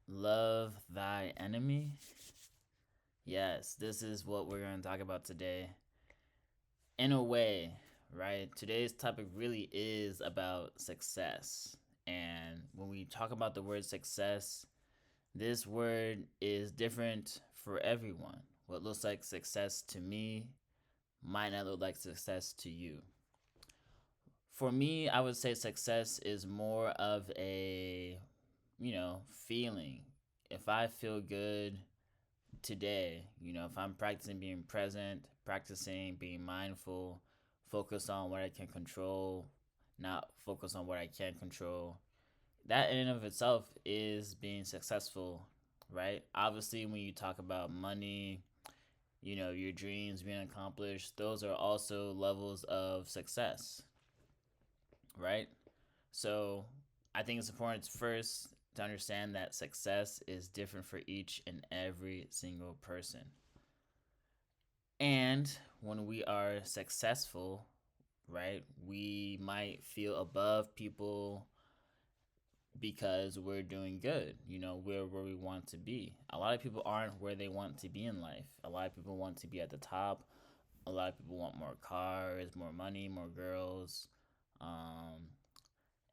Love thy enemy? Yes, this is what we're going to talk about today. In a way, right? Today's topic really is about success. And when we talk about the word success, this word is different for everyone. What looks like success to me might not look like success to you. For me, I would say success is more of a, feeling. If I feel good today, if I'm practicing being present, practicing being mindful, focus on what I can control, not focus on what I can't control, that in and of itself is being successful, right? Obviously, when you talk about money, your dreams being accomplished, those are also levels of success, right? So I think it's important first to understand that success is different for each and every single person. And when we are successful, right, we might feel above people because we're doing good. We're where we want to be. A lot of people aren't where they want to be in life. A lot of people want to be at the top. A lot of people want more cars, more money, more girls. Um,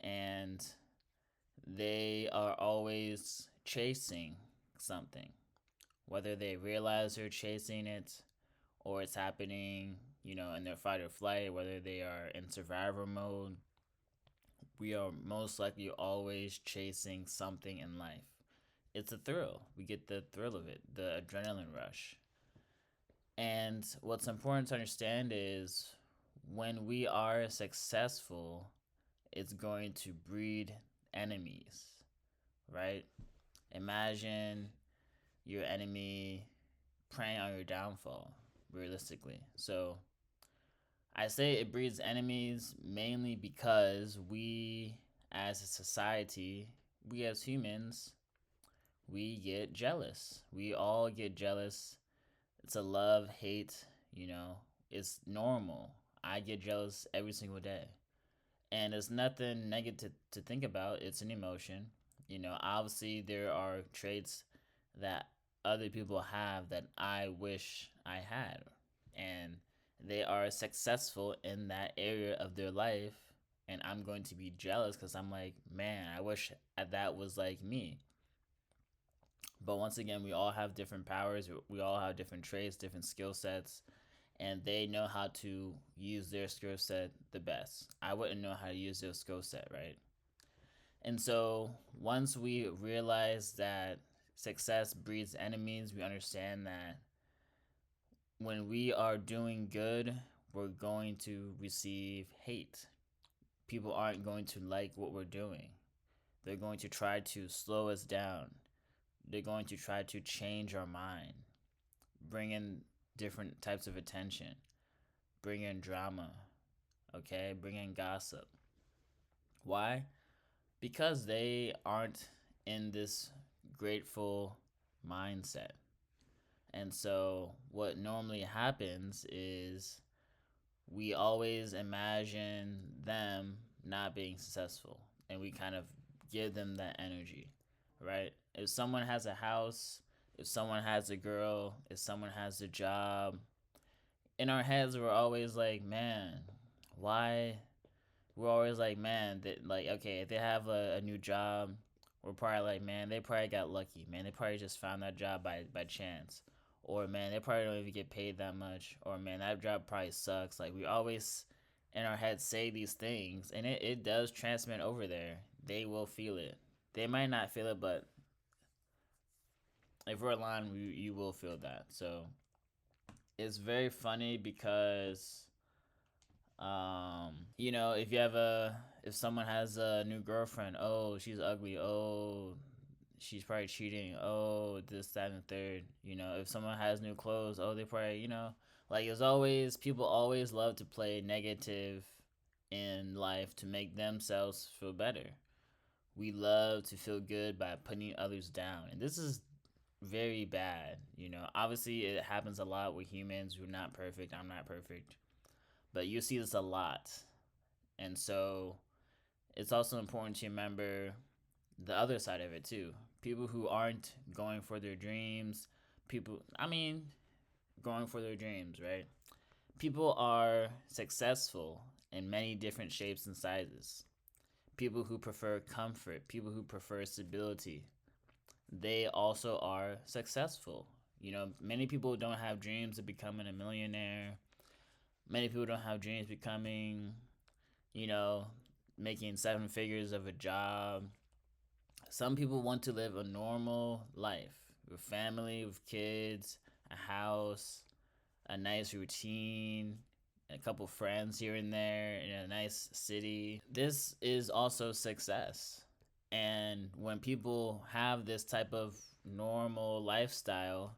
and they are always chasing something, whether they realize they're chasing it or it's happening, in their fight or flight, whether they are in survivor mode. We are most likely always chasing something in life. It's a thrill. We get the thrill of it, the adrenaline rush. And what's important to understand is when we are successful, it's going to breed enemies, right? Imagine your enemy preying on your downfall, realistically. So I say it breeds enemies mainly because we, as a society, we as humans, we get jealous. We all get jealous. It's a love hate, it's normal. I get jealous every single day. And it's nothing negative to think about, it's an emotion. Obviously, there are traits that other people have that I wish I had. And they are successful in that area of their life. And I'm going to be jealous because I'm like, man, I wish that was like me. But once again, we all have different powers. We all have different traits, different skill sets. And they know how to use their skill set the best. I wouldn't know how to use their skill set, right? And so once we realize that success breeds enemies, we understand that when we are doing good, we're going to receive hate. People aren't going to like what we're doing. They're going to try to slow us down. They're going to try to change our mind, bring in different types of attention, bring in drama, okay? Bring in gossip. Why? Because they aren't in this grateful mindset. And so, what normally happens is we always imagine them not being successful and we kind of give them that energy, right? If someone has a house, if someone has a girl, if someone has a job, in our heads we're always like, man, why? We're always like, man, that, like, okay, if they have a new job, we're probably like, man, they probably got lucky, man, they probably just found that job by chance, or man, they probably don't even get paid that much, or man, that job probably sucks. Like, we always in our heads say these things, and it does transmit over there. They will feel it. They might not feel it, but if we're aligned, you will feel that. So it's very funny because if you have if someone has a new girlfriend, oh, she's ugly, oh, she's probably cheating, oh, this, that, and the third. If someone has new clothes, oh, they probably, like, it's always, people always love to play negative in life to make themselves feel better. We love to feel good by putting others down. And this is very bad. Obviously, it happens a lot with humans. We're not perfect. I'm not perfect. But you see this a lot. And so it's also important to remember the other side of it too. people who aren't going for their dreams, people, I mean, going for their dreams, right? People are successful in many different shapes and sizes. People who prefer comfort, people who prefer stability, they also are successful. You know, many people don't have dreams of becoming a millionaire. Many people don't have dreams becoming, you know, making seven figures of a job. Some people want to live a normal life with family, with kids, a house, a nice routine, a couple friends here and there in a nice city. This is also success. And when people have this type of normal lifestyle,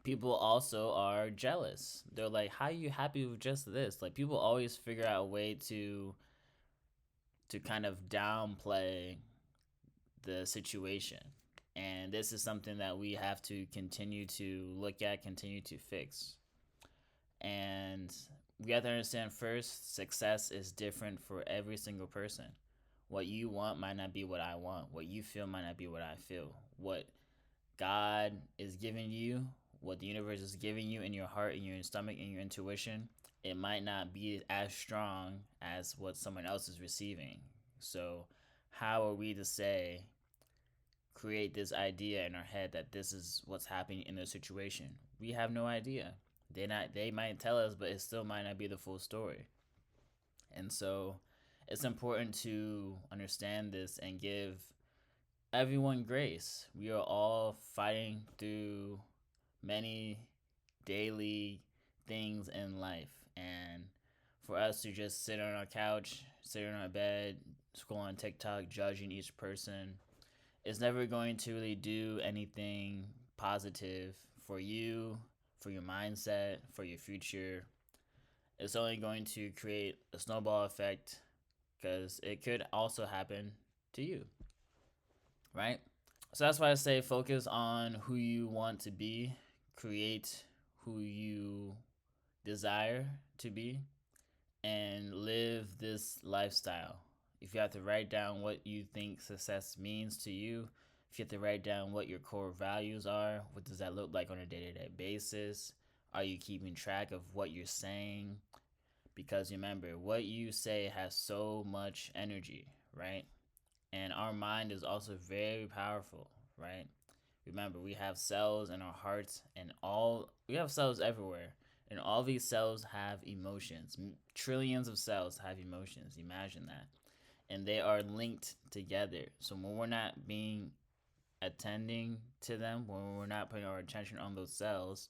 people also are jealous. They're like, "How are you happy with just this?" Like people always figure out a way to kind of downplay the situation. And this is something that we have to continue to look at, continue to fix. And we have to understand first, success is different for every single person. What you want might not be what I want. What you feel might not be what I feel. What God is giving you, what the universe is giving you in your heart, in your stomach, in your intuition, it might not be as strong as what someone else is receiving. So, how are we to say, create this idea in our head that this is what's happening in the situation? We have no idea. They might tell us, but it still might not be the full story. And so it's important to understand this and give everyone grace. We are all fighting through many daily things in life. And for us to just sit on our couch, sit on our bed, scroll on TikTok, judging each person, is never going to really do anything positive for you, for your mindset, for your future. It's only going to create a snowball effect because it could also happen to you, right? So that's why I say focus on who you want to be, create who you desire to be, and live this lifestyle. If you have to write down what you think success means to you, if you have to write down what your core values are, what does that look like on a day-to-day basis? Are you keeping track of what you're saying? Because remember, what you say has so much energy, right? And our mind is also very powerful, right? Remember, we have cells in our hearts, and all we have cells everywhere, and all these cells have emotions. Trillions of cells have emotions. Imagine that, and they are linked together. So when we're not being attending to them, when we're not putting our attention on those cells,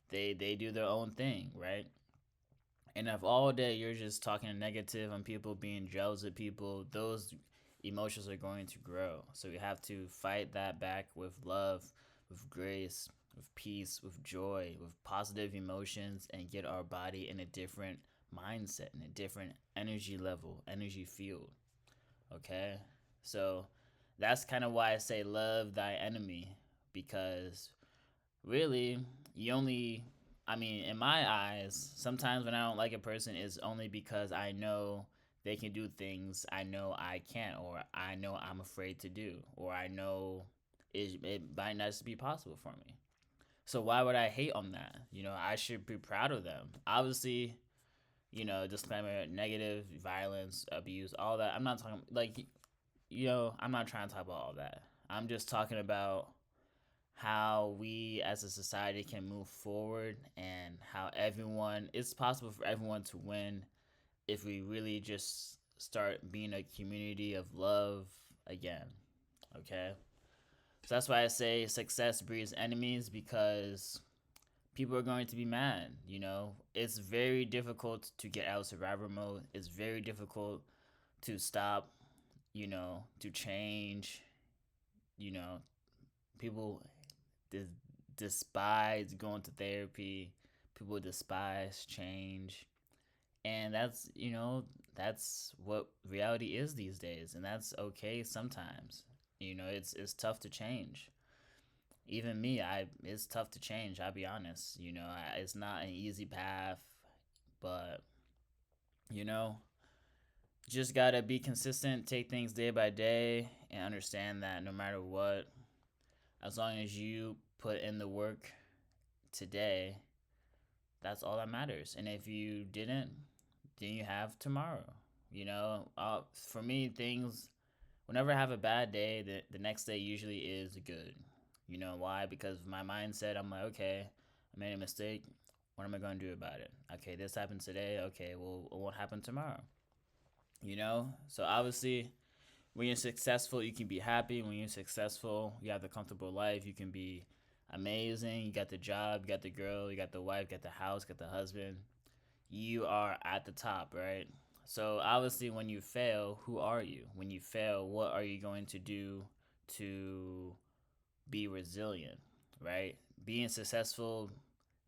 they do their own thing, right? And if all day you're just talking negative on people, being jealous of people, those emotions are going to grow. So we have to fight that back with love, with grace, with peace, with joy, with positive emotions, and get our body in a different mindset, in a different energy level, energy field. Okay? So that's kind of why I say love thy enemy, because really, you only, I mean, in my eyes, sometimes when I don't like a person, it's only because I know they can do things I know I can't, or I know I'm afraid to do, or I know it might not be possible for me. So why would I hate on that? You know, I should be proud of them. Obviously, you know, disclaimer, negative, violence, abuse, all that. I'm not talking, like, you know, I'm not trying to talk about all that. I'm just talking about how we as a society can move forward and how everyone, it's possible for everyone to win if we really just start being a community of love again. Okay? So that's why I say success breeds enemies, because people are going to be mad. You know, it's very difficult to get out of survivor mode. It's very difficult to stop, you know, to change. You know, people dis- despise going to therapy. People despise change. And that's, you know, that's what reality is these days. And that's okay sometimes. You know, it's tough to change. Even me, it's tough to change, I'll be honest. You know, it's not an easy path, but, you know, just gotta be consistent, take things day by day, and understand that no matter what, As long as you put in the work today, that's all that matters. And if you didn't, then you have tomorrow. For me, things, whenever I have a bad day, the next day usually is good. You know why? Because my mindset, I'm like, okay, I made a mistake. What am I going to do about it? Okay, this happened today. Okay, well, it won't happen tomorrow. So obviously, when you're successful, you can be happy. When you're successful, you have the comfortable life. You can be amazing. You got the job, you got the girl, you got the wife, you got the house, you got the husband. You are at the top, right? So obviously, when you fail, who are you? When you fail, what are you going to do to be resilient, right? Being successful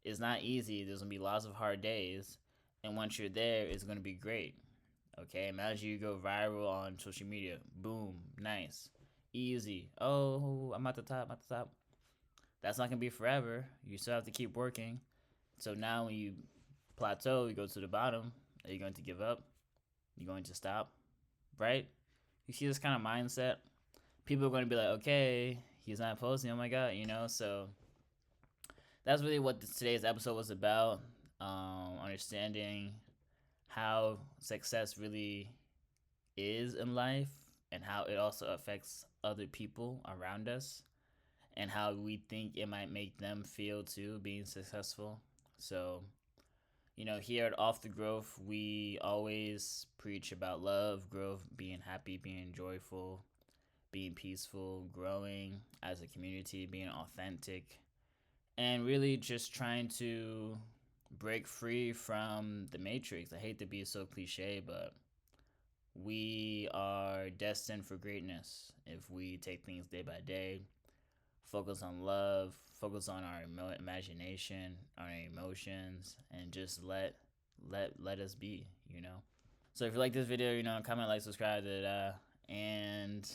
is not easy. There's gonna be lots of hard days, and once you're there, it's gonna be great. Okay, imagine you go viral on social media. Boom, nice, easy. Oh, I'm at the top. I'm at the top. That's not gonna be forever. You still have to keep working. So now, when you plateau, you go to the bottom. Are you going to give up? You're going to stop, right? You see this kind of mindset. People are going to be like, okay, he's not posting. Oh my god, So that's really what today's episode was about. Understanding how success really is in life and how it also affects other people around us and how we think it might make them feel too being successful. So, here at Off the Growth, we always preach about love, growth, being happy, being joyful, being peaceful, growing as a community, being authentic, and really just trying to break free from the matrix. I hate to be so cliche, but we are destined for greatness if we take things day by day, focus on love, focus on our imagination, our emotions, and just let us be. So if you like this video, comment, like, subscribe, and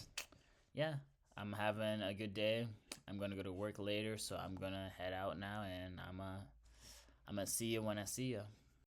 yeah, I'm having a good day. I'm gonna go to work later, so I'm gonna head out now, and I'm gonna see you when I see you.